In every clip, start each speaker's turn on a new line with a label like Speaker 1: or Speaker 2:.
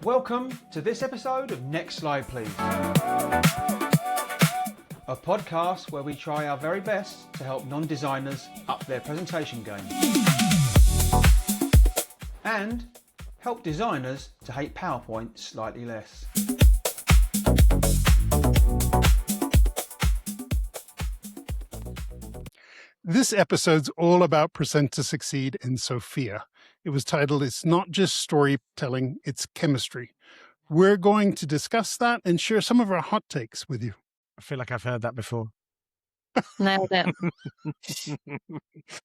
Speaker 1: Welcome to this episode of Next Slide Please, a podcast where we try our very best to help non-designers up their presentation game and help designers to hate PowerPoint slightly less.
Speaker 2: This episode's all about Present to Succeed in Sofia. It was titled, It's Not Just Storytelling, It's Chemistry. We're going to discuss that and share some of our hot takes with you.
Speaker 3: I feel like I've heard that before.
Speaker 4: Nailed it.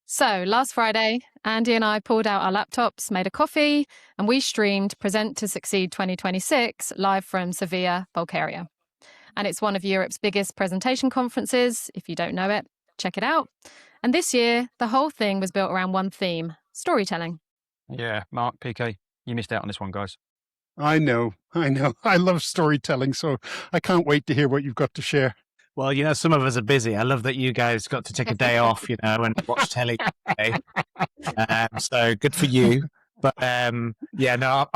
Speaker 4: So last Friday, Andy and I pulled out our laptops, made a coffee, and we streamed Present to Succeed 2026 live from Sofia, Bulgaria. And it's one of Europe's biggest presentation conferences. If you don't know it, check it out. And this year, the whole thing was built around one theme, storytelling.
Speaker 1: Yeah, Mark, PK, you missed out on this one, guys.
Speaker 2: I know. I love storytelling, so I can't wait to hear what you've got to share.
Speaker 3: Well, some of us are busy. I love that you guys got to take a day off, and watch telly today. So good for you. But I'm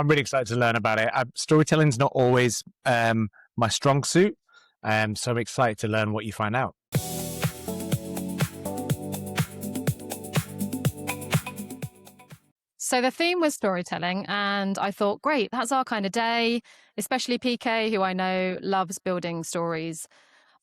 Speaker 3: really excited to learn about it. Storytelling's not always my strong suit, so I'm excited to learn what you find out.
Speaker 4: So the theme was storytelling, and I thought, great, that's our kind of day, especially PK, who I know loves building stories.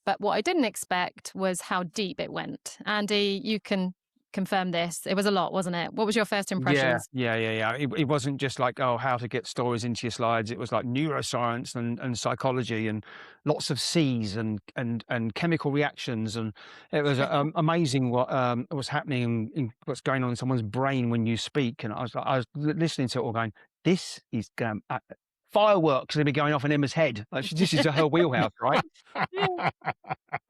Speaker 4: But what I didn't expect was how deep it went. Andy, you can confirm this. It was a lot, wasn't it? What was your first impressions?
Speaker 1: Yeah. It wasn't just like, how to get stories into your slides. It was like neuroscience and psychology and lots of C's and chemical reactions. And it was amazing what was happening in what's going on in someone's brain when you speak. And I was listening to it all going, this is fireworks going to be going off in Emma's head. Like, this is her wheelhouse, right?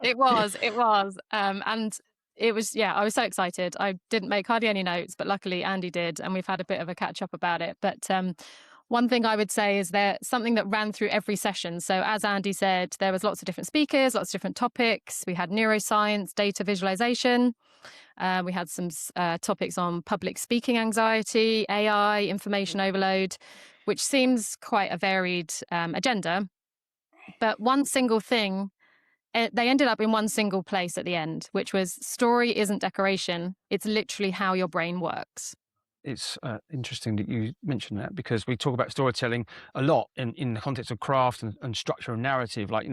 Speaker 4: It was. And it was, I was so excited. I didn't make hardly any notes, but luckily Andy did, and we've had a bit of a catch up about it. But one thing I would say is there's something that ran through every session. So as Andy said, there was lots of different speakers, lots of different topics. We had neuroscience, data visualization. We had some topics on public speaking anxiety, AI, information overload, which seems quite a varied agenda. But one single thing, they ended up in one single place at the end, which was story isn't decoration. It's literally how your brain works.
Speaker 1: It's interesting that you mentioned that, because we talk about storytelling a lot in the context of craft and structure and narrative, like,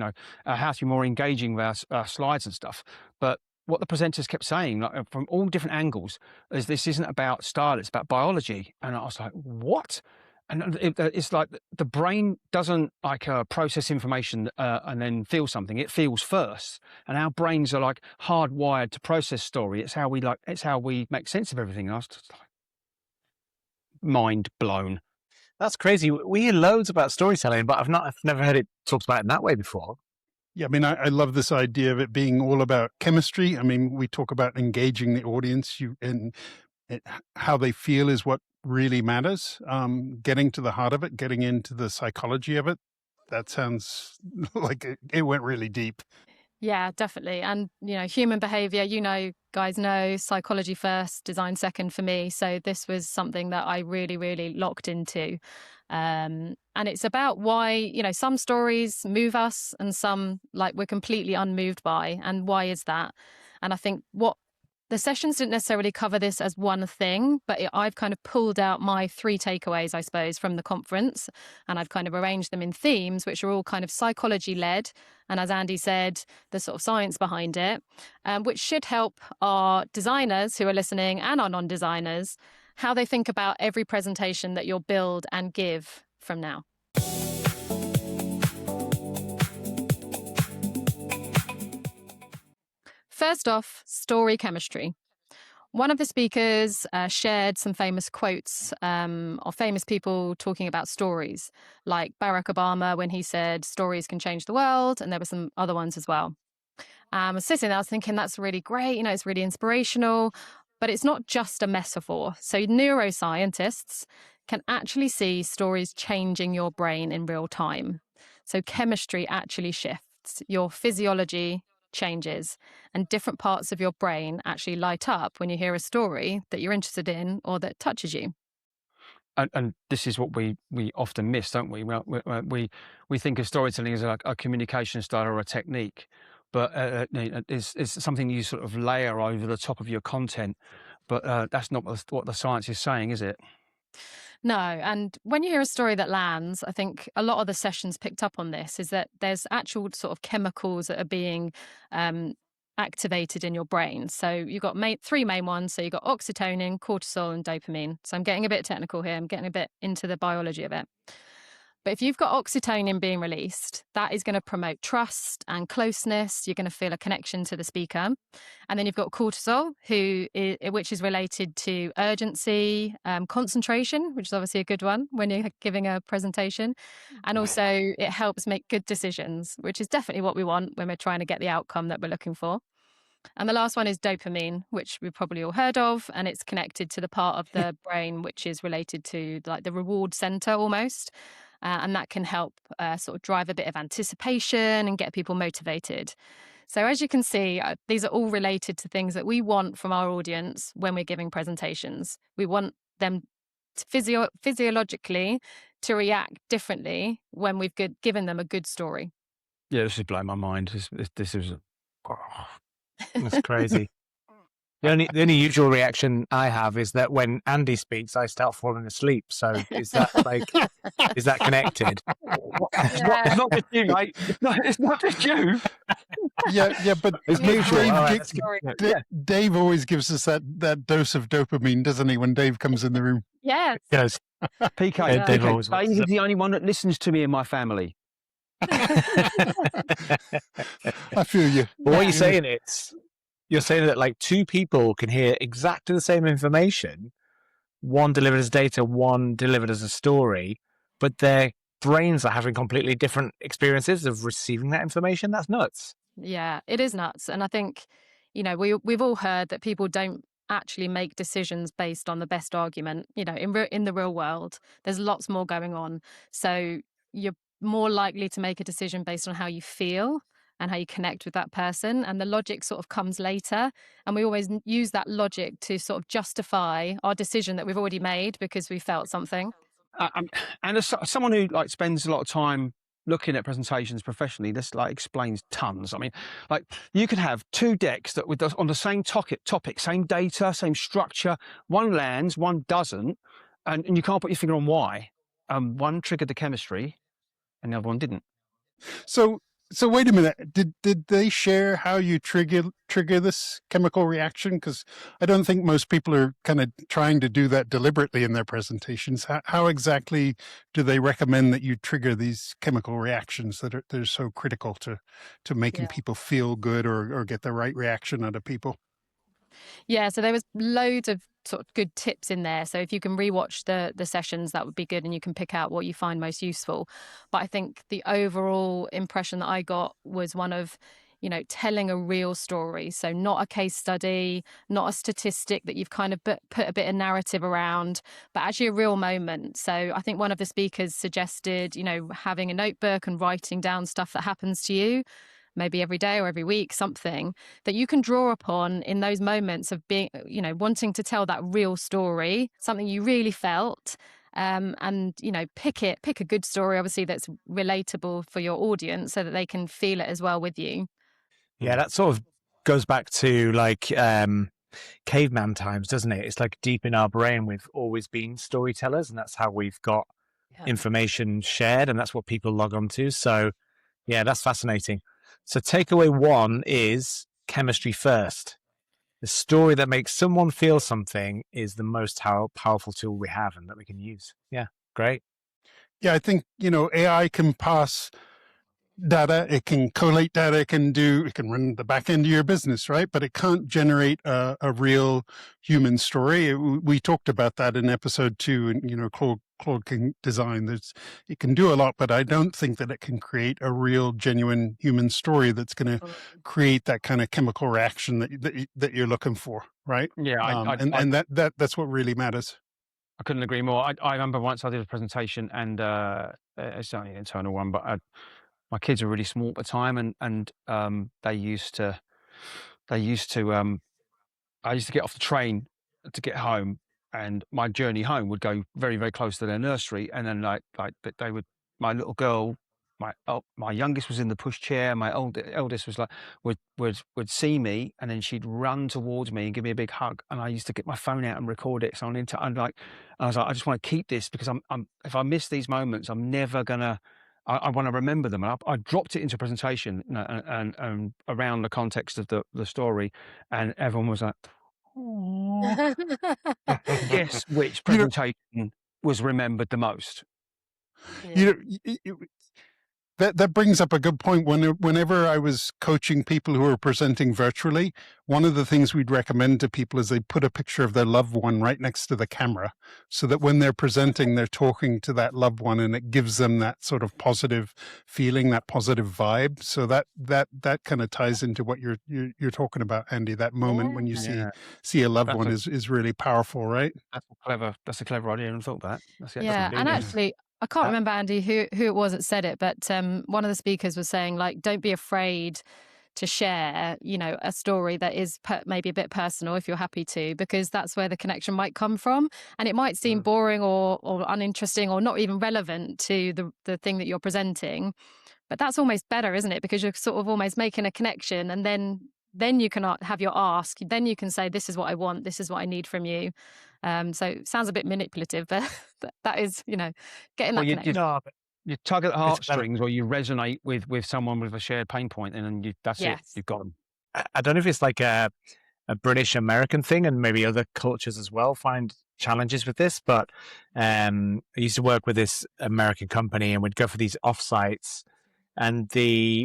Speaker 1: how to be more engaging with our slides and stuff. But what the presenters kept saying, like, from all different angles, is this isn't about style, it's about biology. And I was like, what? And it's like the brain doesn't process information and then feel something. It feels first, and our brains are like hardwired to process story. It's how we make sense of everything. And I was just like, mind blown.
Speaker 3: That's crazy. We hear loads about storytelling, but I've never heard it talked about in that way before.
Speaker 2: Yeah, I love this idea of it being all about chemistry. We talk about engaging the audience, how they feel is what really matters. Getting to the heart of it, getting into the psychology of it. That sounds like it went really deep.
Speaker 4: Yeah, definitely. And, human behavior, guys know psychology first, design second for me. So this was something that I really, really locked into. And it's about why, some stories move us and some we're completely unmoved by. And why is that? And I think the sessions didn't necessarily cover this as one thing, but I've kind of pulled out my 3 takeaways, I suppose, from the conference, and I've kind of arranged them in themes, which are all kind of psychology-led, and as Andy said, the sort of science behind it, which should help our designers who are listening and our non-designers, how they think about every presentation that you'll build and give from now. First off, story chemistry. One of the speakers shared some famous quotes of famous people talking about stories, like Barack Obama when he said, stories can change the world, and there were some other ones as well. I was sitting there, I was thinking, that's really great, it's really inspirational, but it's not just a metaphor. So neuroscientists can actually see stories changing your brain in real time. So chemistry actually shifts, your physiology changes, and different parts of your brain actually light up when you hear a story that you're interested in or that touches you.
Speaker 1: and this is what we often miss, don't we? We think of storytelling as a communication style or a technique, but it's something you sort of layer over the top of your content. But that's not what the science is saying, is it?
Speaker 4: No, and when you hear a story that lands, I think a lot of the sessions picked up on this, is that there's actual sort of chemicals that are being activated in your brain. So you've got three main ones. So you've got oxytocin, cortisol, and dopamine. So I'm getting a bit technical here. I'm getting a bit into the biology of it. But if you've got oxytocin being released, that is going to promote trust and closeness. You're going to feel a connection to the speaker. And then you've got cortisol, which is related to urgency, concentration, which is obviously a good one when you're giving a presentation. And also it helps make good decisions, which is definitely what we want when we're trying to get the outcome that we're looking for. And the last one is dopamine, which we've probably all heard of, and it's connected to the part of the brain which is related to like the reward center almost. And that can help sort of drive a bit of anticipation and get people motivated. So as you can see, these are all related to things that we want from our audience when we're giving presentations. We want them physiologically to react differently when we've given them a good story.
Speaker 1: Yeah, this is blowing my mind. This is
Speaker 3: That's crazy. The only usual reaction I have is that when Andy speaks, I start falling asleep. So is that connected?
Speaker 1: It's not just you, mate. It's not just you.
Speaker 2: Yeah, but
Speaker 3: It's mutual.
Speaker 2: Dave,
Speaker 3: All right,
Speaker 2: Dave always gives us that dose of dopamine, doesn't he, when Dave comes in the room?
Speaker 4: Yes.
Speaker 3: Yes.
Speaker 1: PK,
Speaker 3: Dave always
Speaker 1: Dave is the only one that listens to me and my family.
Speaker 2: I feel you.
Speaker 3: But what you're saying is, you're saying that like two people can hear exactly the same information, one delivered as data, one delivered as a story, but their brains are having completely different experiences of receiving that information. That's nuts.
Speaker 4: Yeah, it is nuts. And I think, we've all heard that people don't actually make decisions based on the best argument. In the real world, there's lots more going on. So you're more likely to make a decision based on how you feel and how you connect with that person. And the logic sort of comes later. And we always use that logic to sort of justify our decision that we've already made because we felt something.
Speaker 1: And as someone who like spends a lot of time looking at presentations professionally, this like explains tons. I mean, like you could have two decks that on the same topic, same data, same structure. One lands, one doesn't, and you can't put your finger on why. One triggered the chemistry, and the other one didn't.
Speaker 2: So wait a minute. Did they share how you trigger this chemical reaction? Because I don't think most people are kind of trying to do that deliberately in their presentations. How exactly do they recommend that you trigger these chemical reactions that are so critical to making people feel good or get the right reaction out of people?
Speaker 4: Yeah, so there was loads of sort of good tips in there. So if you can rewatch the sessions, that would be good, and you can pick out what you find most useful. But I think the overall impression that I got was one of, telling a real story. So not a case study, not a statistic that you've kind of put a bit of narrative around, but actually a real moment. So I think one of the speakers suggested, having a notebook and writing down stuff that happens to you, maybe every day or every week, something that you can draw upon in those moments of being, wanting to tell that real story, something you really felt. And, pick a good story, obviously, that's relatable for your audience so that they can feel it as well with you.
Speaker 3: Yeah, that sort of goes back to like caveman times, doesn't it? It's like deep in our brain, we've always been storytellers, and that's how we've got information shared, and that's what people log on to. So, yeah, that's fascinating. So takeaway one is chemistry first. The story that makes someone feel something is the most powerful tool we have and that we can use. Yeah, great.
Speaker 2: Yeah, I think, AI can pass data, it can collate data, it can run the back end of your business, right? But it can't generate a real human story. We talked about that in episode 2, and, Claude can design. It can do a lot, but I don't think that it can create a real, genuine human story that's going to create that kind of chemical reaction that you're looking for, right?
Speaker 1: Yeah,
Speaker 2: that's what really matters.
Speaker 1: I couldn't agree more. I remember once I did a presentation, and it's only an internal one, but my kids were really small at the time, and I used to get off the train to get home, and my journey home would go very, very close to their nursery. And then like they would, my little girl, my youngest was in the pushchair. My eldest was like, would see me, and then she'd run towards me and give me a big hug. And I used to get my phone out and record it. So I was like, I just want to keep this, because if I miss these moments, I'm never gonna, I want to remember them. And I dropped it into presentation, and around the context of the story, and everyone was like, "Aw." Guess which
Speaker 2: You know,
Speaker 1: presentation was remembered the most?
Speaker 2: you know, that brings up a good point. Whenever I was coaching people who were presenting virtually, one of the things we'd recommend to people is they put a picture of their loved one right next to the camera, so that when they're presenting, they're talking to that loved one, and it gives them that sort of positive feeling, that positive vibe. So that kind of ties into what you're talking about, Andy. That moment when you
Speaker 1: Yeah.
Speaker 2: see a loved
Speaker 1: That's
Speaker 2: one
Speaker 1: a-
Speaker 2: is really powerful, right?
Speaker 1: That's a clever idea. I hadn't thought that.
Speaker 4: Yeah, and actually, I can't
Speaker 1: Uh,
Speaker 4: remember, Andy, who it was that said it, but one of the speakers was saying, like, don't be afraid to share, a story that is maybe a bit personal, if you're happy to, because that's where the connection might come from. And it might seem boring or uninteresting or not even relevant to the thing that you're presenting, but that's almost better, isn't it? Because you're sort of almost making a connection, and then you can have your ask. Then you can say, this is what I want, this is what I need from you. So it sounds a bit manipulative, but that is, getting that connection.
Speaker 3: No, but
Speaker 1: you tug at the
Speaker 3: it's clever.
Speaker 1: heartstrings, or you resonate with someone with a shared pain point, and then that's it.
Speaker 4: Yes.
Speaker 1: You've got them.
Speaker 3: I don't know if it's like a British American thing, and maybe other cultures as well find challenges with this. But I used to work with this American company, and we'd go for these offsites, and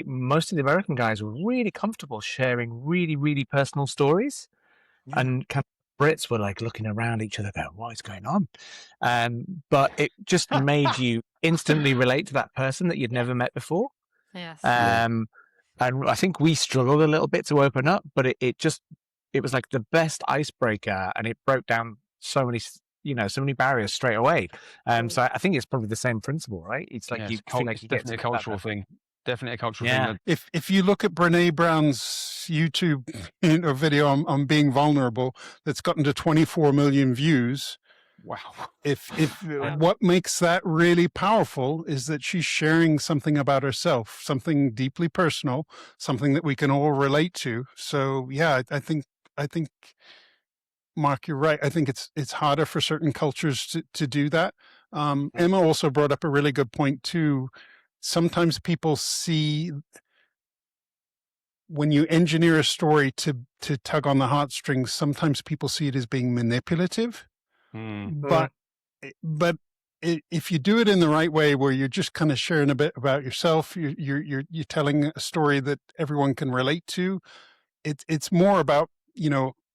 Speaker 3: most of the American guys were really comfortable sharing really, really personal stories, and kind of Brits were like looking around each other, going, "What is going on?" But it just made you instantly relate to that person that you'd never met before.
Speaker 4: Yes.
Speaker 3: And I think we struggled a little bit to open up, but it was like the best icebreaker, and it broke down so many barriers straight away. So I think it's probably the same principle, right? It's like you feel like
Speaker 1: it's
Speaker 3: you get
Speaker 1: definitely a
Speaker 3: to know that
Speaker 1: cultural
Speaker 3: person.
Speaker 1: thing. Definitely a cultural
Speaker 3: Yeah.
Speaker 1: thing.
Speaker 2: If you look at Brene Brown's YouTube video on being vulnerable, that's gotten to 24 million views.
Speaker 1: Wow.
Speaker 2: If what makes that really powerful is that she's sharing something about herself, something deeply personal, something that we can all relate to. So yeah, I think Mark, you're right. I think it's harder for certain cultures to do that. Emma also brought up a really good point too. Sometimes people see, when you engineer a story to tug on the heartstrings, sometimes people see it as being manipulative. But if you do it in the right way, where you're just kind of sharing a bit about yourself, you're telling a story that everyone can relate to. It's more about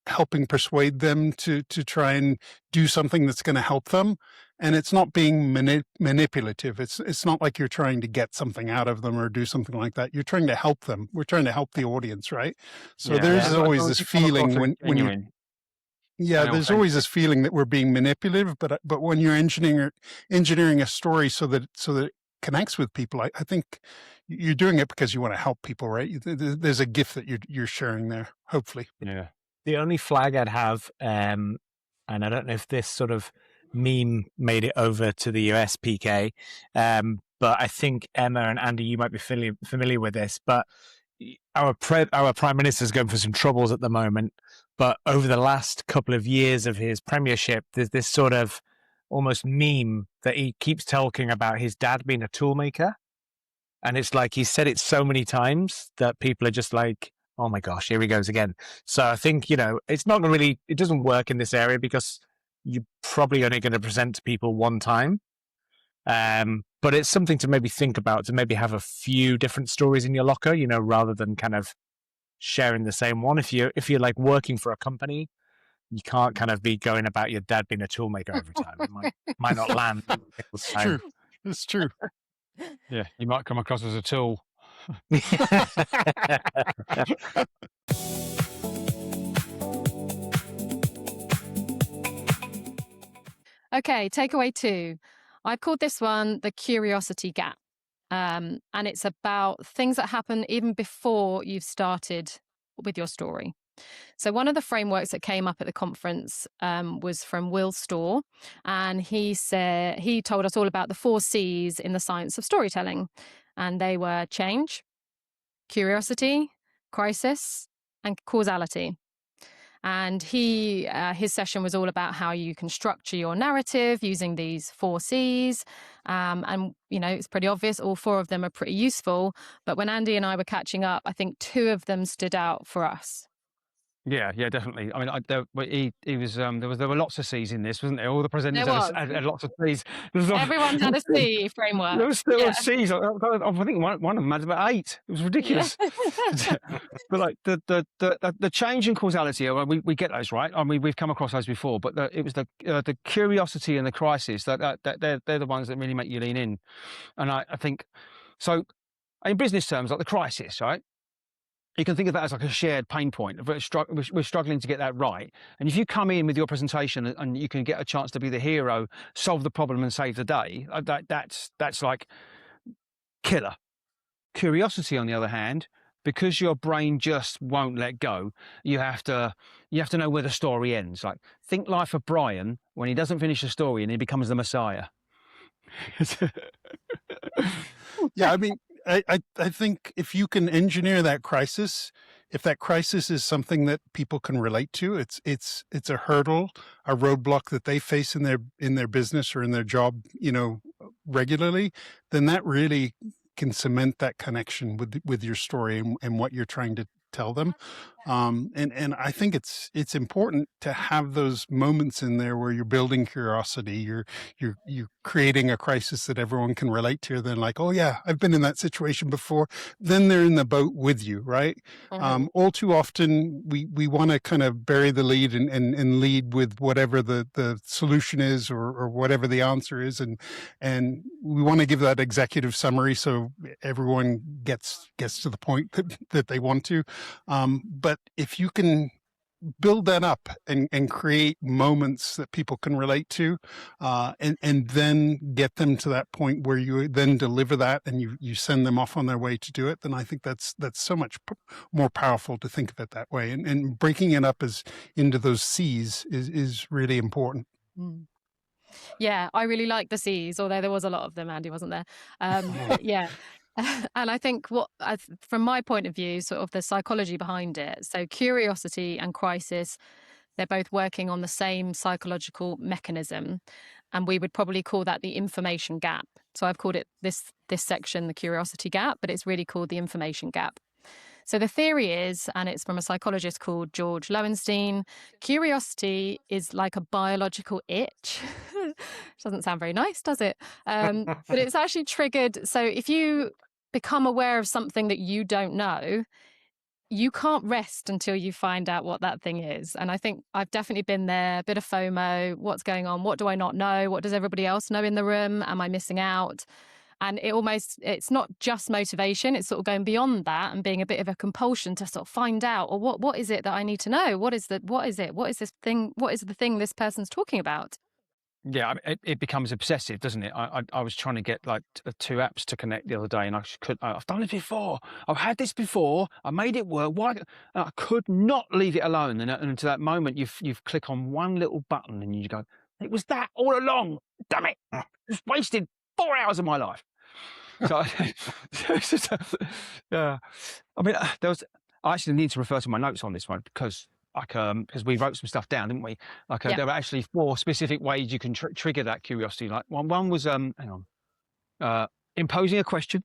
Speaker 2: helping persuade them to try and do something that's going to help them, and it's not being manipulative. It's not like you're trying to get something out of them or do something like that. You're trying to help them. We're trying to help the audience, right? So there's always this feeling when you there's always this feeling that we're being manipulative, but when you're engineering a story so that it connects with people, I think you're doing it because you want to help people, right? There's a gift that you're sharing there, hopefully.
Speaker 1: Yeah.
Speaker 3: The only flag I'd have, and I don't know if this sort of meme made it over to the US, PK, but I think Emma and Andy, you might be familiar with this, but our Prime Minister's going for some troubles at the moment. But over the last couple of years of his premiership, there's this sort of almost meme that he keeps talking about his dad being a toolmaker. And it's like he said it so many times that people are just like, oh my gosh, here he goes again. So I think, it's not really, it doesn't work in this area because you're probably only going to present to people one time. But it's something to maybe think about, to maybe have a few different stories in your locker, rather than kind of sharing the same one. If you're like working for a company, you can't kind of be going about your dad being a toolmaker every time. It might not land.
Speaker 2: It's true. It's true.
Speaker 1: Yeah, you might come across as a tool.
Speaker 4: Okay, takeaway 2. I've called this one the curiosity gap. And it's about things that happen even before you've started with your story. So one of the frameworks that came up at the conference was from Will Storr, and he told us all about the 4 C's in the science of storytelling, and they were change, curiosity, crisis, and causality. And his session was all about how you can structure your narrative using these 4 C's. And, it's pretty obvious. All 4 of them are pretty useful. But when Andy and I were catching up, I think 2 of them stood out for us.
Speaker 1: Yeah, definitely. I mean, there were lots of C's in this, wasn't there? All the presenters had lots of C's.
Speaker 4: Everyone had a C framework.
Speaker 1: There were C's. I think one of them had about 8. It was ridiculous.
Speaker 4: Yeah.
Speaker 1: But like the change in causality, we get those, right? I mean, we've come across those before. But it was the curiosity and the crisis that they're the ones that really make you lean in. And I think so. In business terms, like the crisis, right? You can think of that as like a shared pain point. We're struggling to get that right. And if you come in with your presentation and you can get a chance to be the hero, solve the problem and save the day, that's like killer. Curiosity, on the other hand, because your brain just won't let go, you have to know where the story ends. Like, think Life of Brian when he doesn't finish the story and he becomes the Messiah.
Speaker 2: Yeah, I mean, I think if you can engineer that crisis, if that crisis is something that people can relate to, it's a hurdle, a roadblock that they face in their business or in their job, regularly, then that really can cement that connection with your story and what you're trying to tell them. And I think it's important to have those moments in there where you're building curiosity, you're creating a crisis that everyone can relate to. Then like, oh yeah, I've been in that situation before. Then they're in the boat with you, right?
Speaker 4: Mm-hmm.
Speaker 2: All too often we want to kind of bury the lead and lead with whatever the solution is or whatever the answer is, and we want to give that executive summary so everyone gets to the point that they want to. But if you can build that up and create moments that people can relate to, and then get them to that point where you then deliver that and you send them off on their way to do it, then I think that's so much more powerful to think of it that way. And breaking it up into those C's is really important.
Speaker 4: Mm. Yeah, I really like the C's, although there was a lot of them. Andy wasn't there. Yeah. And I think from my point of view, sort of the psychology behind it. So curiosity and crisis, they're both working on the same psychological mechanism. And we would probably call that the information gap. So I've called it this section, the curiosity gap, but it's really called the information gap. So the theory is, and it's from a psychologist called George Lowenstein, curiosity is like a biological itch. Which doesn't sound very nice, does it? But it's actually triggered. So if you become aware of something that you don't know, you can't rest until you find out what that thing is. And I think I've definitely been there, a bit of FOMO, what's going on? What do I not know? What does everybody else know in the room? Am I missing out? And it's not just motivation, it's sort of going beyond that and being a bit of a compulsion to sort of find out, or what is it that I need to know? What is the thing this person's talking about?
Speaker 1: Yeah, it becomes obsessive, doesn't it? I was trying to get like 2 apps to connect the other day, and I've done it before. I've had this before. I made it work. Why? I could not leave it alone. And to that moment, you've click on one little button, and you go, "It was that all along. Damn it! Just wasted 4 hours of my life." So, yeah. I mean, I actually need to refer to my notes on this one because we wrote some stuff down, didn't we? There were actually 4 specific ways you can trigger that curiosity. Like one was imposing a question,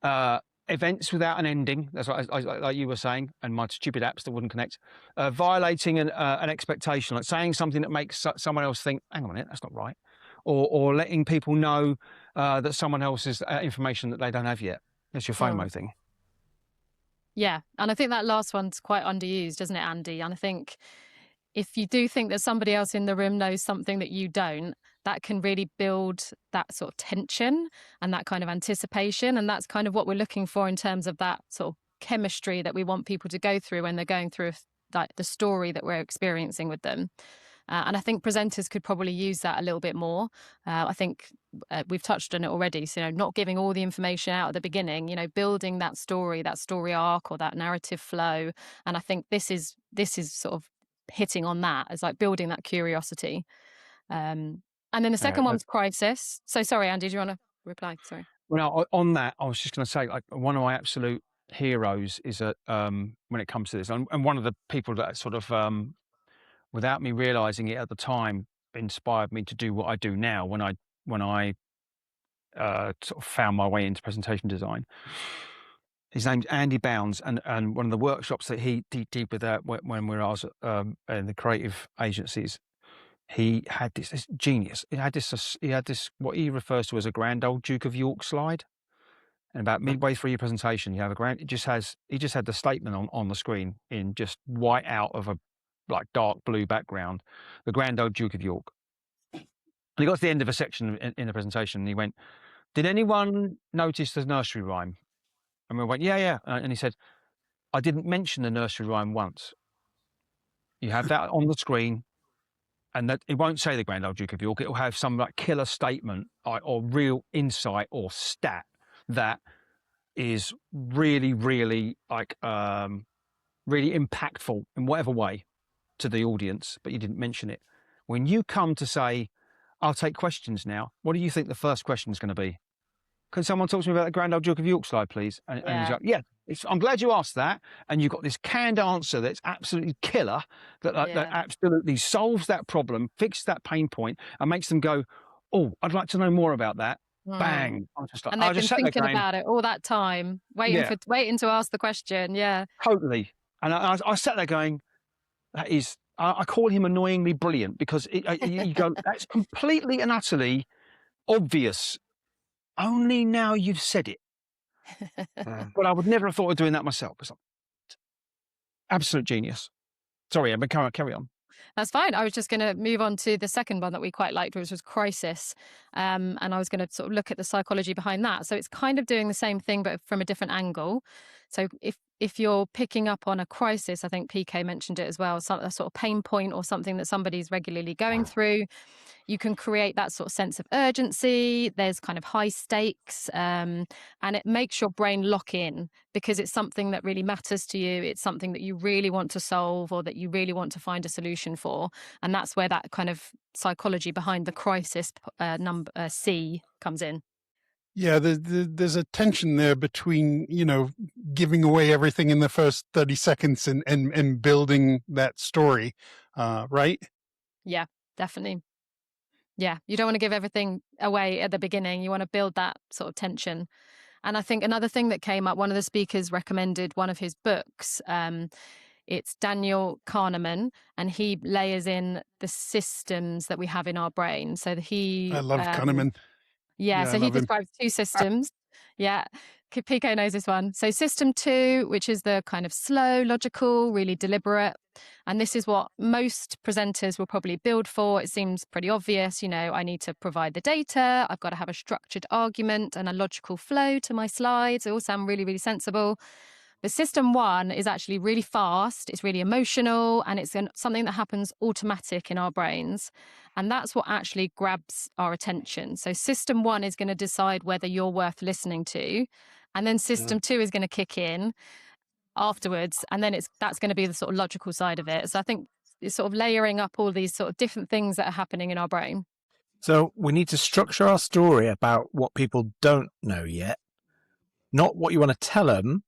Speaker 1: events without an ending. That's what like you were saying, and my stupid apps that wouldn't connect. Violating an expectation, like saying something that makes someone else think, "Hang on a minute, that's not right," or letting people know that someone else has information that they don't have yet. That's your FOMO thing.
Speaker 4: Yeah, and I think that last one's quite underused, isn't it, Andy? And I think if you do think that somebody else in the room knows something that you don't, that can really build that sort of tension and that kind of anticipation. And that's kind of what we're looking for in terms of that sort of chemistry that we want people to go through when they're going through like the story that we're experiencing with them. And I think presenters could probably use that a little bit more. I think we've touched on it already. So, not giving all the information out at the beginning, building that story arc or that narrative flow. And I think this is sort of hitting on that as like building that curiosity. And then the second one's crisis. So sorry, Andy, do you want to reply? Sorry.
Speaker 1: Well, on that, I was just going to say, like, one of my absolute heroes is when it comes to this, and one of the people that sort of, without me realizing it at the time, inspired me to do what I do now when I sort of found my way into presentation design. His name's Andy Bounds, and one of the workshops that he did with that when I was in the creative agencies, he had this genius. He had this what he refers to as a grand old Duke of York slide. And about midway through your presentation, you have he just had the statement on the screen in just white out of a like dark blue background, the grand old Duke of York. And he got to the end of a section in the presentation, and he went, "Did anyone notice the nursery rhyme?" And we went, "Yeah." And he said, "I didn't mention the nursery rhyme once. You have that on the screen, and that it won't say the grand old Duke of York. It will have some like killer statement or real insight or stat that is really, really like really impactful in whatever way to the audience, but you didn't mention it. When you come to say, I'll take questions now, what do you think the first question is going to be? Can someone talk to me about the grand old Duke of York slide, please?" And he's like, "Yeah, I'm glad you asked that." And you've got this canned answer that's absolutely killer, that absolutely solves that problem, fixes that pain point, and makes them go, "Oh, I'd like to know more about that." Bang! I'm just like,
Speaker 4: and they've
Speaker 1: I just
Speaker 4: been
Speaker 1: sat
Speaker 4: thinking
Speaker 1: there going,
Speaker 4: about it all that time, waiting to ask the question. Yeah,
Speaker 1: totally. And I sat there going, that is, I call him annoyingly brilliant, because you go, that's completely and utterly obvious. Only now you've said it. But I would never have thought of doing that myself. It's like, absolute genius. Sorry, Emma, carry on.
Speaker 4: that's fine. I was just going to move on to the second one that we quite liked, which was crisis. And I was going to sort of look at the psychology behind that. So it's kind of doing the same thing, but from a different angle. So if you're picking up on a crisis, I think PK mentioned it as well, a sort of pain point or something that somebody's regularly going through, you can create that sort of sense of urgency. There's kind of high stakes, and it makes your brain lock in because it's something that really matters to you. It's something that you really want to solve or that you really want to find a solution for. And that's where that kind of psychology behind the crisis number C comes in.
Speaker 2: Yeah, there's a tension there between, giving away everything in the first 30 seconds and building that story, right?
Speaker 4: Yeah, definitely. Yeah, you don't want to give everything away at the beginning. You want to build that sort of tension. And I think another thing that came up, one of the speakers recommended one of his books. It's Daniel Kahneman, and he layers in the systems that we have in our brain. So
Speaker 2: I love Kahneman.
Speaker 4: Yeah, so he describes two systems. Yeah, Pico knows this one. So system 2, which is the kind of slow, logical, really deliberate. And this is what most presenters will probably build for. It seems pretty obvious. I need to provide the data. I've got to have a structured argument and a logical flow to my slides. They all sound really, really sensible. But system 1 is actually really fast, it's really emotional, and it's something that happens automatic in our brains. And that's what actually grabs our attention. So system 1 is going to decide whether you're worth listening to. And then system 2 is going to kick in afterwards. And then that's going to be the sort of logical side of it. So I think it's sort of layering up all these sort of different things that are happening in our brain.
Speaker 3: So we need to structure our story about what people don't know yet, not what you want to tell them,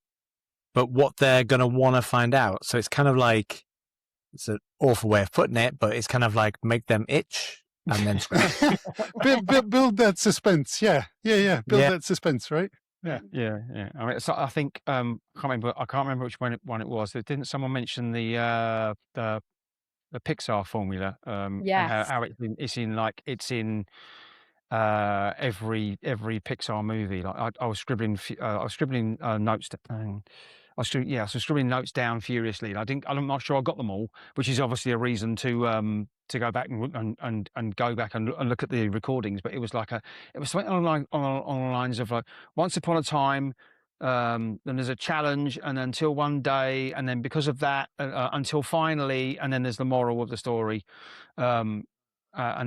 Speaker 3: but what they're going to want to find out. So it's kind of like, it's an awful way of putting it, but it's kind of like make them itch and then
Speaker 2: build that suspense. Yeah. Build that suspense, right? Yeah.
Speaker 1: I mean, so I think I can't remember which one it was. Didn't someone mention the Pixar formula?
Speaker 4: Yes.
Speaker 1: How it's in every Pixar movie. Like I was scribbling notes down. I was scribbling notes down furiously. I'm not sure I got them all, which is obviously a reason to go back and go back and look at the recordings. But it was something on the lines of like, once upon a time, then there's a challenge, and until one day, and then because of that, until finally, and then there's the moral of the story. And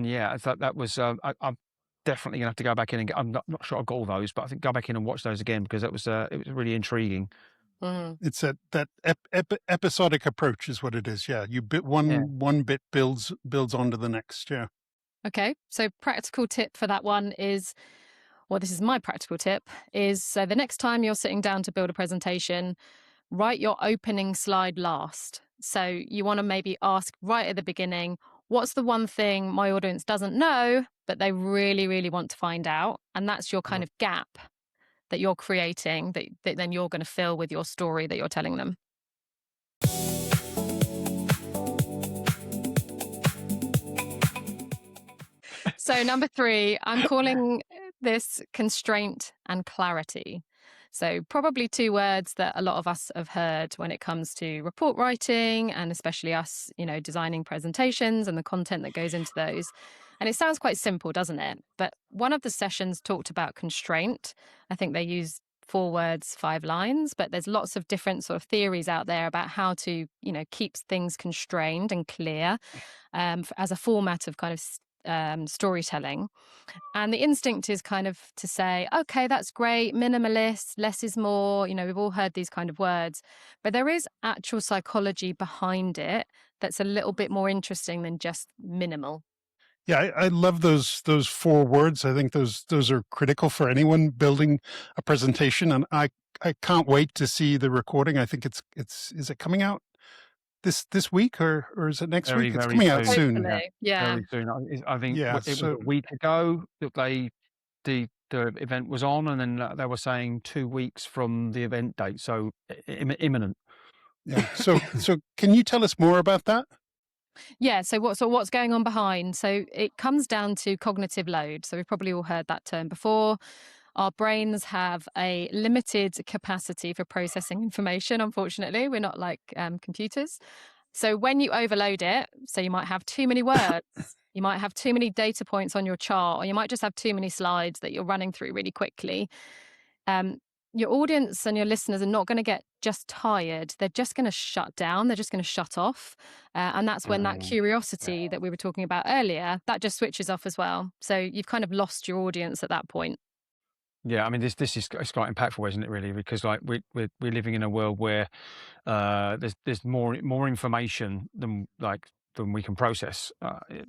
Speaker 1: yeah, I thought that was. I'm definitely gonna have to go back in and I'm not sure I've got all those, but I think go back in and watch those again because it was really intriguing.
Speaker 2: It's that episodic approach is what it is. Yeah, you bit one bit builds onto the next. Yeah.
Speaker 4: Okay, so practical tip for that one is, well, this is my practical tip, is so the next time you're sitting down to build a presentation, write your opening slide last. So you want to maybe ask right at the beginning, what's the one thing my audience doesn't know, but they really, really want to find out? And that's your kind of gap that you're creating that then you're going to fill with your story that you're telling them. So number 3, I'm calling this constraint and clarity. So probably 2 words that a lot of us have heard when it comes to report writing, and especially us, designing presentations and the content that goes into those. And it sounds quite simple, doesn't it? But one of the sessions talked about constraint. I think they used 4 words, 5 lines, but there's lots of different sort of theories out there about how to, keep things constrained and clear as a format of kind of storytelling. And the instinct is kind of to say, okay, that's great, minimalist, less is more, we've all heard these kind of words, but there is actual psychology behind it that's a little bit more interesting than just minimal.
Speaker 2: Yeah, I love those 4 words. I think those are critical for anyone building a presentation, and I can't wait to see the recording. I think is it coming out this week or is it next week? It's coming out soon.
Speaker 4: Yeah,
Speaker 1: very soon. I think it was
Speaker 2: so
Speaker 1: a week ago that the event was on, and then they were saying 2 weeks from the event date, so imminent.
Speaker 2: Yeah. So can you tell us more about that?
Speaker 4: Yeah. So what's going on behind? So it comes down to cognitive load. So we've probably all heard that term before. Our brains have a limited capacity for processing information. Unfortunately, we're not like computers. So when you overload it, so you might have too many words, you might have too many data points on your chart, or you might just have too many slides that you're running through really quickly. Your audience and your listeners are not going to get just tired. They're just going to shut down. They're just going to shut off. And that's when that curiosity that we were talking about earlier, that just switches off as well. So you've kind of lost your audience at that point.
Speaker 1: Yeah, I mean, this is it's quite impactful, isn't it? Really, because like we're living in a world where there's more information than we can process.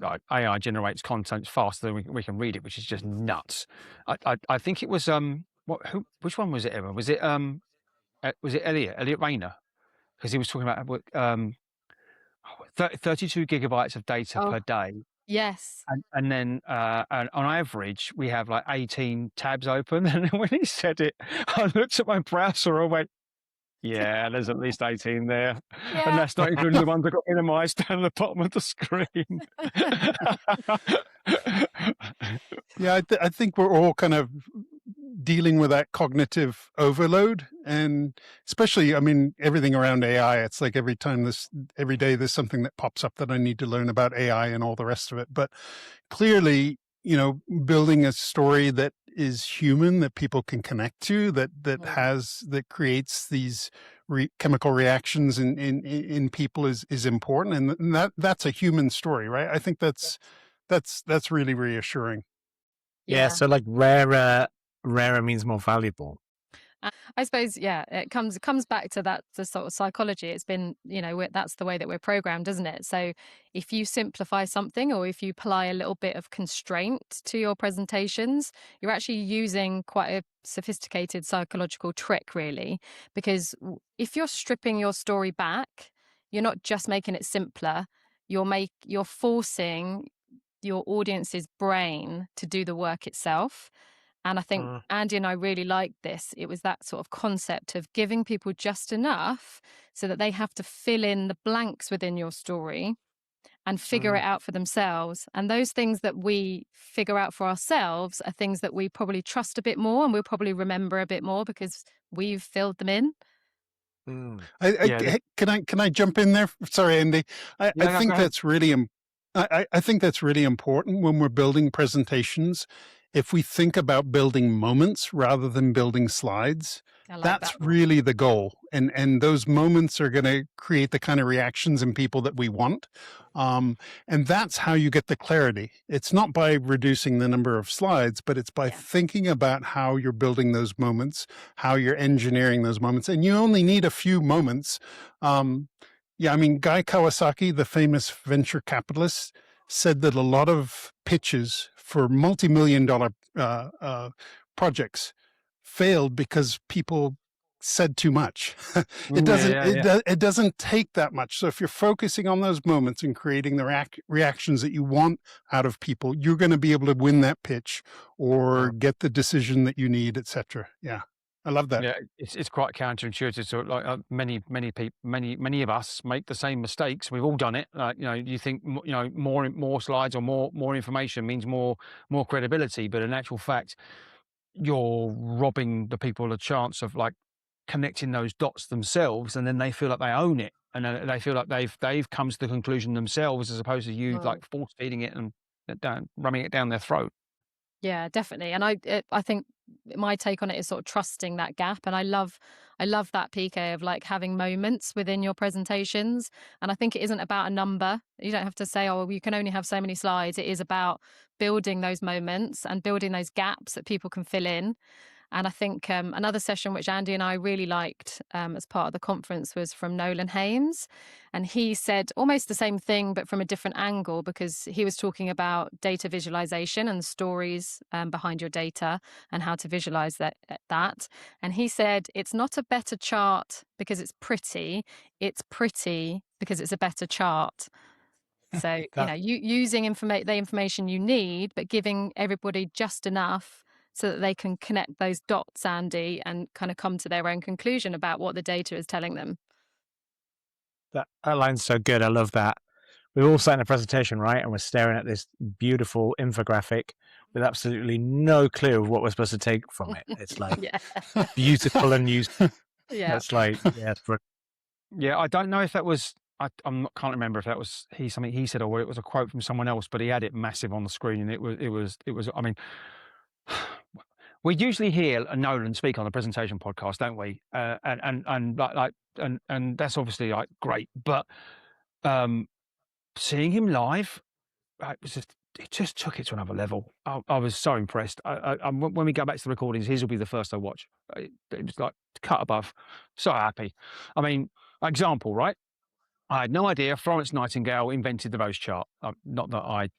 Speaker 1: Like AI generates content faster than we can read it, which is just nuts. I think it was which one was it, Emma? Was it Elliot Rayner? Because he was talking about 32 gigabytes of data per day.
Speaker 4: Yes.
Speaker 1: And then on average, we have like 18 tabs open. And when he said it, I looked at my browser and went, yeah, there's at least 18 there. Yeah. And that's not even the ones that got minimized down the bottom of the screen.
Speaker 2: Yeah, I think we're all kind of dealing with that cognitive overload, and especially, I mean, everything around AI. It's like every day there's something that pops up that I need to learn about AI and all the rest of it. But clearly, building a story that is human, that people can connect to, that creates these chemical reactions in people is important, and that's a human story, right? I think that's really reassuring.
Speaker 3: Yeah. So like rarer means more valuable.
Speaker 4: I suppose, yeah, it comes back to that, the sort of psychology. It's been, that's the way that we're programmed, isn't it? So if you simplify something, or if you apply a little bit of constraint to your presentations, you're actually using quite a sophisticated psychological trick, really, because if you're stripping your story back, you're not just making it simpler, you're forcing your audience's brain to do the work itself. And I think Andy and I really liked this. It was that sort of concept of giving people just enough so that they have to fill in the blanks within your story and figure it out for themselves. And those things that we figure out for ourselves are things that we probably trust a bit more, and we'll probably remember a bit more because we've filled them in.
Speaker 2: Can I jump in there? Sorry, Andy. I think that's really I think that's really important when we're building presentations. If we think about building moments rather than building slides,
Speaker 4: I like
Speaker 2: That's
Speaker 4: that.
Speaker 2: really the goal. And those moments are going to create the kind of reactions in people that we want. And that's how you get the clarity. It's not by reducing the number of slides, but it's by thinking about how you're building those moments, how you're engineering those moments. And you only need a few moments. I mean, Guy Kawasaki, the famous venture capitalist, said that a lot of pitches for multi-million-dollar projects failed because people said too much. It doesn't take that much. So if you're focusing on those moments and creating the reactions that you want out of people, you're going to be able to win that pitch or get the decision that you need, etc. Yeah. I love that.
Speaker 1: Yeah, it's quite counterintuitive. So, like many people, many of us make the same mistakes. We've all done it. You think more slides or more information means more credibility, but in actual fact, you're robbing the people a chance of like connecting those dots themselves, and then they feel like they own it, and they feel like they've come to the conclusion themselves, as opposed to you like force feeding it and ramming it down their throat.
Speaker 4: Yeah, definitely. And I think my take on it is sort of trusting that gap. And I love that, PK, of like having moments within your presentations. And I think it isn't about a number. You don't have to say, oh, you can only have so many slides. It is about building those moments and building those gaps that people can fill in. And I think another session which Andy and I really liked as part of the conference was from Nolan Hames. And he said almost the same thing, but from a different angle, because he was talking about data visualization and stories behind your data and how to visualize that. And he said, it's not a better chart because it's pretty because it's a better chart. So, using the information you need, but giving everybody just enough so that they can connect those dots, Andy, and kind of come to their own conclusion about what the data is telling them.
Speaker 3: That line's so good. I love that. We're all sat in a presentation, right? And we're staring at this beautiful infographic with absolutely no clue of what we're supposed to take from it. It's like beautiful and useful.
Speaker 4: Yeah.
Speaker 3: It's like,
Speaker 1: I don't know if that was, can't remember if that was something he said or it was a quote from someone else, but he had it massive on the screen, and it was. I mean, we usually hear Nolan speak on the presentation podcast, don't we? And that's obviously like great, but seeing him live, it just took it to another level. I was so impressed. When we go back to the recordings, his will be the first I watch. It was like cut above. So happy. I mean, example, right? I had no idea Florence Nightingale invented the rose chart. Not that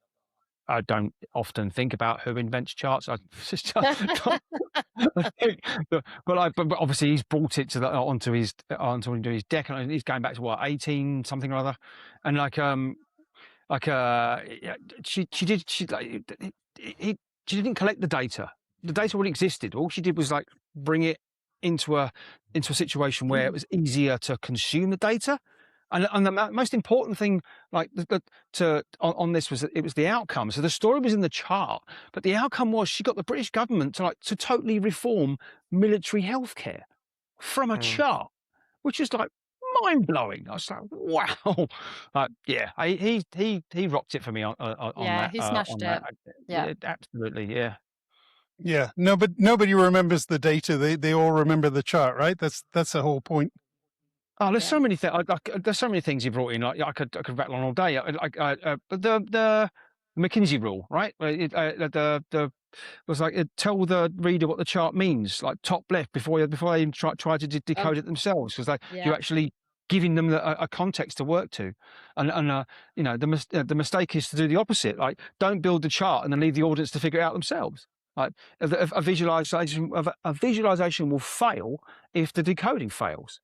Speaker 1: I don't often think about who invents charts. But obviously he's brought it to onto his deck, and he's going back to what, 18 something or other, and she didn't collect the data. The data already existed. All she did was like bring it into a situation where it was easier to consume the data. And the most important thing, like on this, was that it was the outcome. So the story was in the chart, but the outcome was she got the British government to totally reform military healthcare from a chart, which is like mind blowing. I was like, wow, he rocked it for me on that.
Speaker 4: Yeah, he smashed it. Yeah,
Speaker 1: absolutely, yeah.
Speaker 2: Yeah, nobody remembers the data. They all remember the chart, right? That's the whole point.
Speaker 1: Oh, there's so many things. There's so many things he brought in. Like I could rattle on all day. The McKinsey rule, right? The was like tell the reader what the chart means, like top left, before they even try to decode it themselves, because you're actually giving them a context to work to. And the mistake is to do the opposite. Like, don't build the chart and then leave the audience to figure it out themselves. Like a visualization will fail if the decoding fails.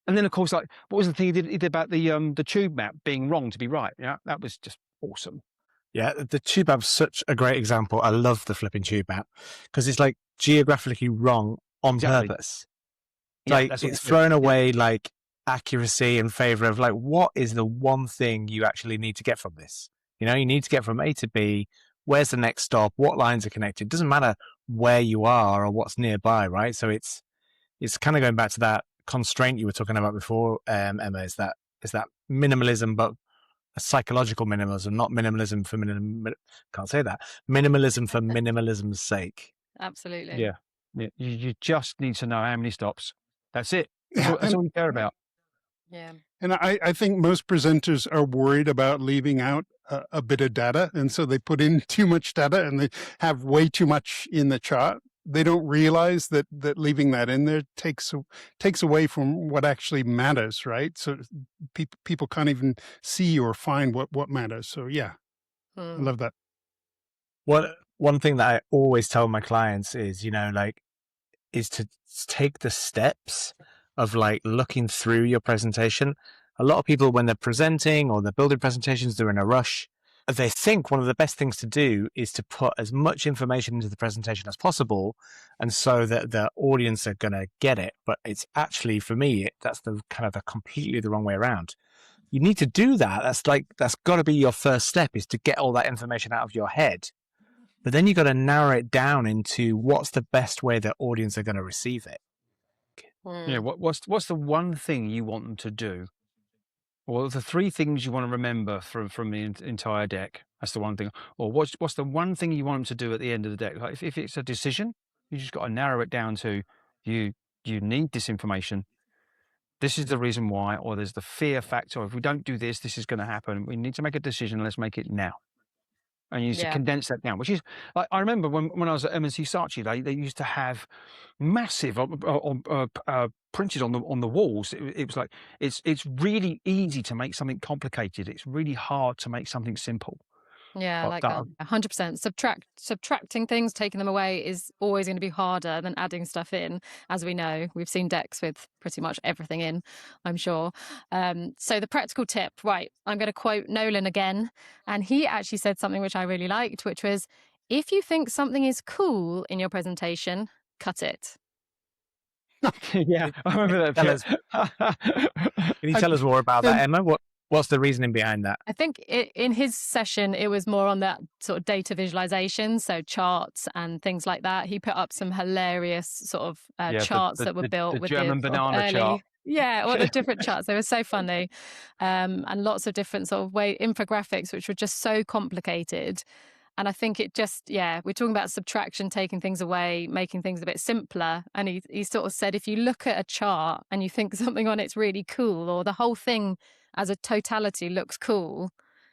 Speaker 1: And then, of course, like, what was the thing he did about the tube map being wrong to be right? Yeah, that was just awesome.
Speaker 3: Yeah, the tube map's such a great example. I love the flipping tube map because it's like geographically wrong on purpose. Like, it's thrown away like accuracy in favor of like, what is the one thing you actually need to get from this? You need to get from A to B. Where's the next stop? What lines are connected? It doesn't matter where you are or what's nearby, right? So it's kind of going back to that constraint you were talking about before, Emma, is that minimalism, but a psychological minimalism, not minimalism for minimalism for minimalism's sake.
Speaker 4: Absolutely.
Speaker 1: Yeah. You just need to know how many stops. That's it. That's,
Speaker 2: Yeah,
Speaker 1: all, that's all you care about.
Speaker 4: Yeah.
Speaker 2: And I think most presenters are worried about leaving out a bit of data. And so they put in too much data and they have way too much in the chart. They don't realize that leaving that in there takes away from what actually matters, right? So people can't even see or find what matters. So yeah, I love that.
Speaker 3: One thing that I always tell my clients is, is to take the steps of looking through your presentation. A lot of people, when they're presenting or they're building presentations, they're in a rush. They think one of the best things to do is to put as much information into the presentation as possible, and so that the audience are going to get it. But it's actually, for me, that's the completely the wrong way around. You need to do that. That's got to be your first step, is to get all that information out of your head. But then you got to narrow it down into what's the best way the audience are going to receive it.
Speaker 1: Yeah. What's the one thing you want them to do? Or the three things you want to remember from the entire deck. That's the one thing. Or what's the one thing you want them to do at the end of the deck? Like if it's a decision, you just got to narrow it down to you need this information. This is the reason why, or there's the fear factor. If we don't do this, this is going to happen. We need to make a decision. Let's make it now. And you used to condense that down, which is like, I remember when I was at M&C Saatchi, they used to have massive printed on the walls. It was like it's really easy to make something complicated. It's really hard to make something simple.
Speaker 4: Yeah, like that. 100%. Subtracting things, taking them away is always going to be harder than adding stuff in. As we know, we've seen decks with pretty much everything in, I'm sure. So the practical tip, right, I'm going to quote Nolan again. And he actually said something which I really liked, which was, if you think something is cool in your presentation, cut it.
Speaker 1: Yeah, I remember that.
Speaker 3: Can you tell us more about that, Emma? What's the reasoning behind that?
Speaker 4: I think in his session, it was more on that sort of data visualization, so charts and things like that. He put up some hilarious sort of charts that were built with
Speaker 1: German banana chart.
Speaker 4: Yeah, all the different charts. They were so funny, and lots of different sort of infographics, which were just so complicated. And I think it just, we're talking about subtraction, taking things away, making things a bit simpler. And he sort of said, if you look at a chart and you think something on it's really cool, or the whole thing as a totality looks cool,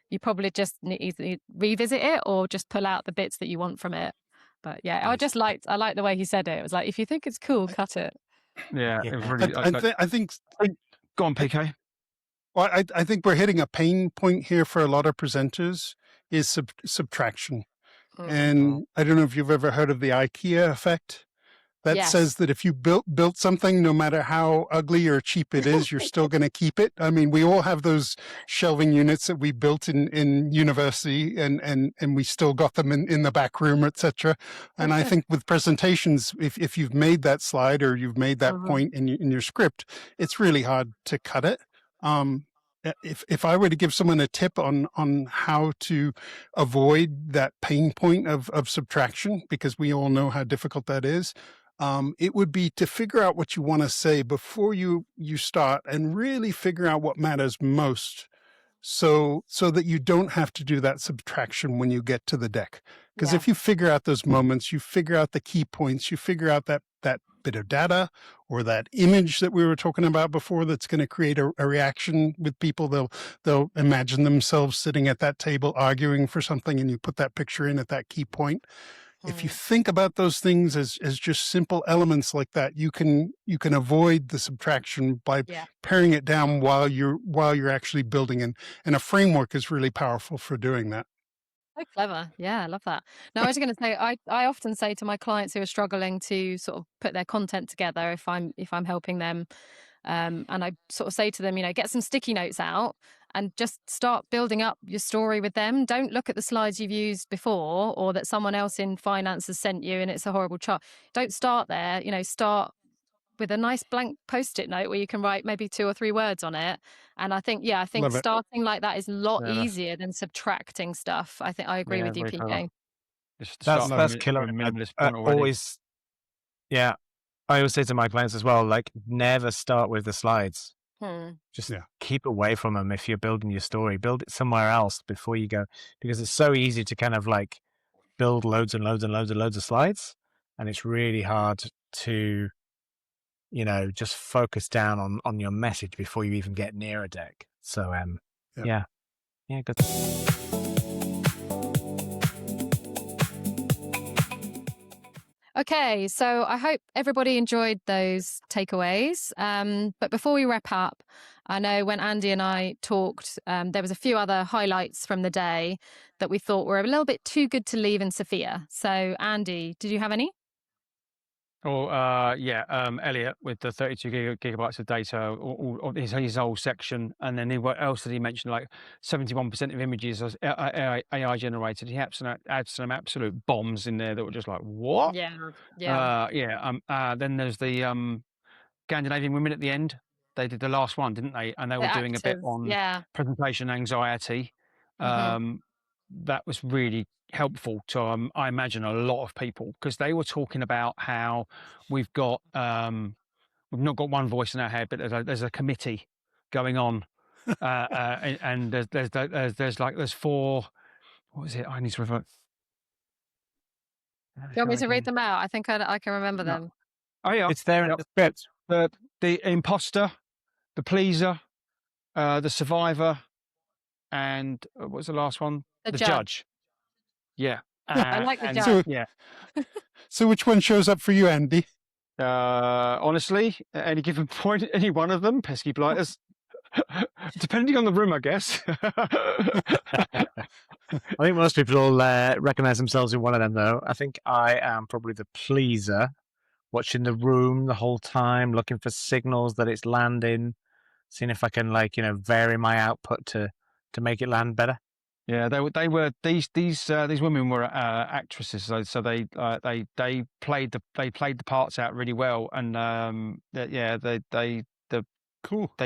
Speaker 4: you probably just need either revisit it or just pull out the bits that you want from it. But yeah, I like the way he said it. It was like, if you think it's cool, cut it.
Speaker 1: Yeah, it was really.
Speaker 2: I think.
Speaker 1: Go on, PK.
Speaker 2: Well, I think we're hitting a pain point here for a lot of presenters is subtraction. Mm-hmm. And I don't know if you've ever heard of the IKEA effect. That says that if you built something, no matter how ugly or cheap it is, you're still going to keep it. I mean, we all have those shelving units that we built in university, and we still got them in the back room, etc. And I think with presentations, if you've made that slide or you've made that point in your script, it's really hard to cut it. If I were to give someone a tip on how to avoid that pain point of subtraction, because we all know how difficult that is, it would be to figure out what you want to say before you start, and really figure out what matters most, so that you don't have to do that subtraction when you get to the deck. Because if you figure out those moments, you figure out the key points, you figure out that bit of data or that image that we were talking about before that's going to create a reaction with people. They'll imagine themselves sitting at that table arguing for something, and you put that picture in at that key point. If you think about those things as just simple elements like that, you can avoid the subtraction by paring it down while you're actually building. And a framework is really powerful for doing that.
Speaker 4: So clever. Yeah, I love that. Now, I was going to say, I often say to my clients who are struggling to sort of put their content together, if I'm helping them, and I sort of say to them, get some sticky notes out and just start building up your story with them. Don't look at the slides you've used before or that someone else in finance has sent you and it's a horrible chart. Don't start there. Start with a nice blank post-it note where you can write maybe 2 or 3 words on it. And I think starting like that is a lot easier than subtracting stuff. I agree with you, PK.
Speaker 3: That's killer. I always say to my clients as well, never start with the slides. Just keep away from them. If you're building your story, build it somewhere else before you go, because it's so easy to kind of build loads and loads and loads and loads of slides. and it's really hard to, just focus down on your message before you even get near a deck. So, yeah, good.
Speaker 4: Okay, so I hope everybody enjoyed those takeaways. But before we wrap up, I know when Andy and I talked, there was a few other highlights from the day that we thought were a little bit too good to leave in Sofia. So, Andy, did you have any?
Speaker 1: Elliot with the 32 gigabytes of data, or his whole section, and then what else did he mention? Like 71% of images are AI generated. He had some absolute bombs in there that were just like, what?
Speaker 4: Yeah.
Speaker 1: Then there's the Scandinavian women at the end. They did the last one, didn't they? And they were doing a bit on presentation anxiety. That was really helpful to I imagine a lot of people, because they were talking about how we've not got one voice in our head, but there's a committee going on, and there's four. What was it? I need to revert.
Speaker 4: Do you want me to read them out? I think I can remember them.
Speaker 1: Oh yeah,
Speaker 3: it's there in the script.
Speaker 1: The imposter, the pleaser, the survivor, and what was the last one?
Speaker 4: The judge.
Speaker 1: Yeah.
Speaker 4: I like the judge.
Speaker 2: So,
Speaker 1: yeah.
Speaker 2: So which one shows up for you, Andy?
Speaker 1: Honestly, at any given point, any one of them, pesky blighters. Depending on the room, I guess.
Speaker 3: I think most people will recognize themselves in one of them, though. I think I am probably the pleaser, watching the room the whole time, looking for signals that it's landing, seeing if I can, vary my output to make it land better.
Speaker 1: Yeah, they were these women were actresses, so they played the parts out really well, and they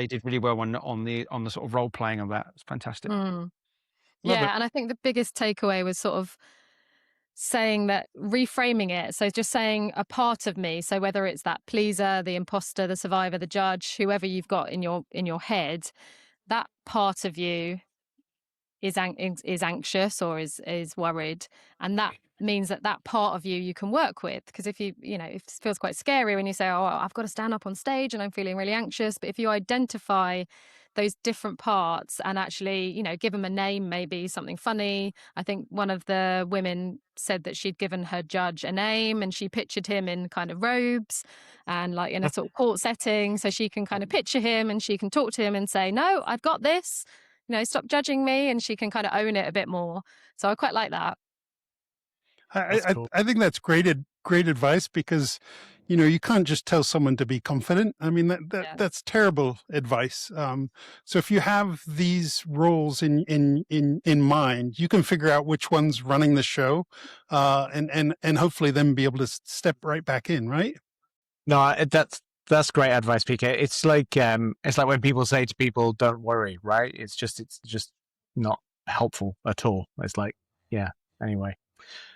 Speaker 1: did really well on the sort of role playing of that. It's fantastic.
Speaker 4: Yeah, and I think the biggest takeaway was sort of saying that, reframing it. So just saying a part of me. So whether it's that pleaser, the imposter, the survivor, the judge, whoever you've got in your head, that part of you is anxious or is worried, and that means that part of you can work with. Because if if it feels quite scary when you say, oh, I've got to stand up on stage and I'm feeling really anxious, but if you identify those different parts and actually give them a name, maybe something funny. I think one of the women said that she'd given her judge a name, and she pictured him in kind of robes and like in a sort of court setting, so she can kind of picture him and she can talk to him and say, no, I've got this, stop judging me, and she can kind of own it a bit more. So I quite like that.
Speaker 2: Cool. I think that's great advice, because you can't just tell someone to be confident. I mean, that's terrible advice. So if you have these roles in mind, you can figure out which one's running the show, and hopefully then be able to step right back in, right?
Speaker 3: No, that's great advice, PK. It's like when people say to people, "Don't worry," right? It's just not helpful at all. It's like, yeah. Anyway,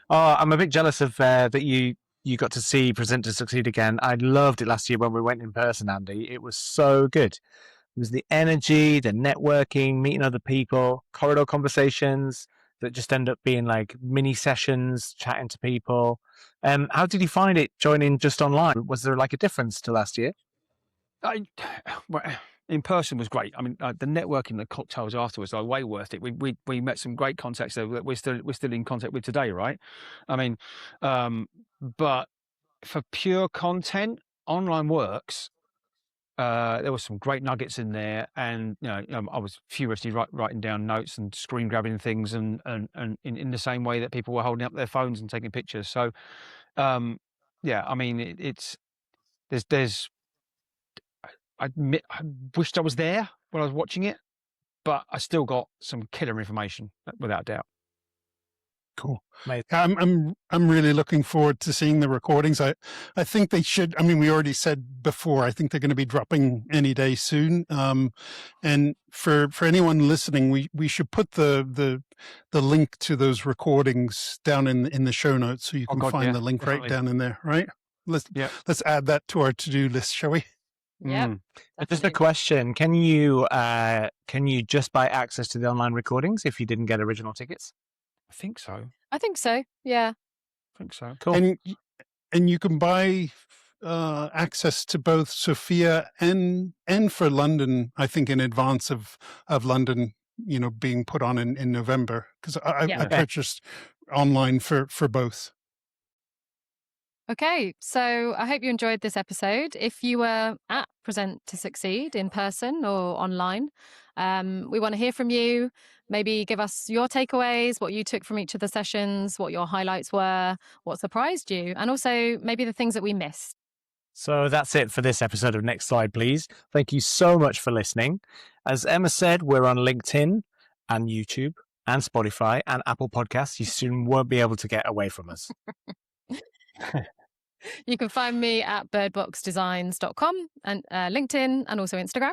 Speaker 3: I'm a bit jealous of that you got to see Present to Succeed again. I loved it last year when we went in person, Andy. It was so good. It was the energy, the networking, meeting other people, corridor conversations that just end up being like mini sessions, chatting to people. How did you find it joining just online? Was there like a difference to last year?
Speaker 1: In person was great. I mean, the networking, the cocktails afterwards are way worth it. We met some great contacts that we're still in contact with today, right? I mean, but for pure content, online works. There were some great nuggets in there, and I was furiously writing down notes and screen grabbing things, and in the same way that people were holding up their phones and taking pictures. So, yeah, I mean, there's. I wished I was there when I was watching it, but I still got some killer information, without doubt.
Speaker 2: Cool. I'm really looking forward to seeing the recordings. I think they should. I mean, we already said before, I think they're going to be dropping any day soon. And for anyone listening, we should put the link to those recordings down in the show notes, so you can find the link right down in there. Right. Let's add that to our to-do list, shall we?
Speaker 4: Yeah.
Speaker 3: Just a question: Can you just buy access to the online recordings if you didn't get original tickets?
Speaker 1: I think so.
Speaker 4: Yeah.
Speaker 1: I think so.
Speaker 3: Cool.
Speaker 2: and you can buy access to both Sofia and for London, I think in advance of London, being put on in November, because I purchased online for both.
Speaker 4: Okay, so I hope you enjoyed this episode. If you were at Present to Succeed in person or online, we want to hear from you. Maybe give us your takeaways, what you took from each of the sessions, what your highlights were, what surprised you, and also maybe the things that we missed.
Speaker 3: So that's it for this episode of Next Slide, Please. Thank you so much for listening. As Emma said, we're on LinkedIn and YouTube and Spotify and Apple Podcasts. You soon won't be able to get away from us.
Speaker 4: You can find me at birdboxdesigns.com and LinkedIn and also Instagram.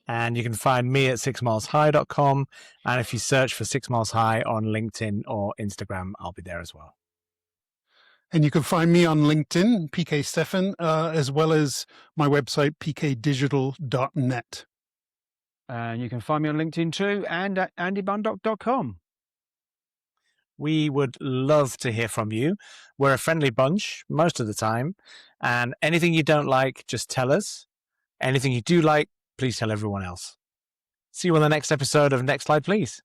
Speaker 3: And you can find me at 6mileshigh.com. And if you search for 6 Miles High on LinkedIn or Instagram, I'll be there as well.
Speaker 2: And you can find me on LinkedIn, PK Steffen, as well as my website, pkdigital.net.
Speaker 1: And you can find me on LinkedIn too, and at andybundock.com.
Speaker 3: We would love to hear from you. We're a friendly bunch most of the time. And anything you don't like, just tell us. Anything you do like, please tell everyone else. See you on the next episode of Next Slide, Please.